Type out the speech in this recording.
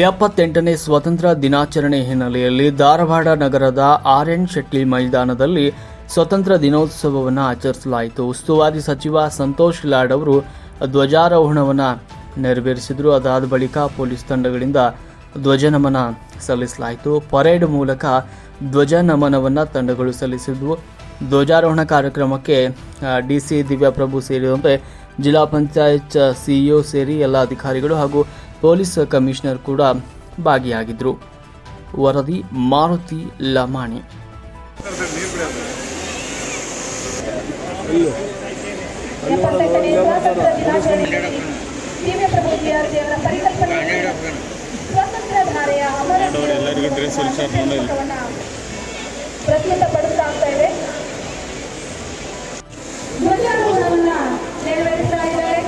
78ನೇ ಸ್ವಾತಂತ್ರ್ಯ ದಿನಾಚರಣೆ ಹಿನ್ನೆಲೆಯಲ್ಲಿ ಧಾರವಾಡ ನಗರದ ಆರ್.ಎನ್. ಶೆಟ್ಟಿ ಮೈದಾನದಲ್ಲಿ ಸ್ವಾತಂತ್ರ್ಯ ದಿನೋತ್ಸವವನ್ನು ಆಚರಿಸಲಾಯಿತು. ಉಸ್ತುವಾರಿ ಸಚಿವ ಸಂತೋಷ್ ಲಾಡ್ ಅವರು ಧ್ವಜಾರೋಹಣವನ್ನು ನೆರವೇರಿಸಿದರು. ಅದಾದ ಬಳಿಕ ಪೊಲೀಸ್ ತಂಡಗಳಿಂದ ಧ್ವಜ ನಮನ ಸಲ್ಲಿಸಲಾಯಿತು. ಪರೇಡ್ ಮೂಲಕ ಧ್ವಜ ನಮನವನ್ನು ತಂಡಗಳು ಸಲ್ಲಿಸಿದ್ವು. ಧ್ವಜಾರೋಹಣ ಕಾರ್ಯಕ್ರಮಕ್ಕೆ ಡಿಸಿ ದಿವ್ಯಪ್ರಭು ಸೇರಿದಂತೆ ಜಿಲ್ಲಾ ಪಂಚಾಯತ್ ಸಿಇಒ ಸೇರಿ ಎಲ್ಲ ಅಧಿಕಾರಿಗಳು ಹಾಗೂ ಪೊಲೀಸ್ ಕಮಿಷನರ್ ಕೂಡ ಭಾಗಿಯಾಗಿದ್ದರು. ವರದಿ ಮಾರುತಿ ಲಮಾಣಿ. ನೆರವೇರಿಸ್ತಾ ಇದ್ದಾರೆ.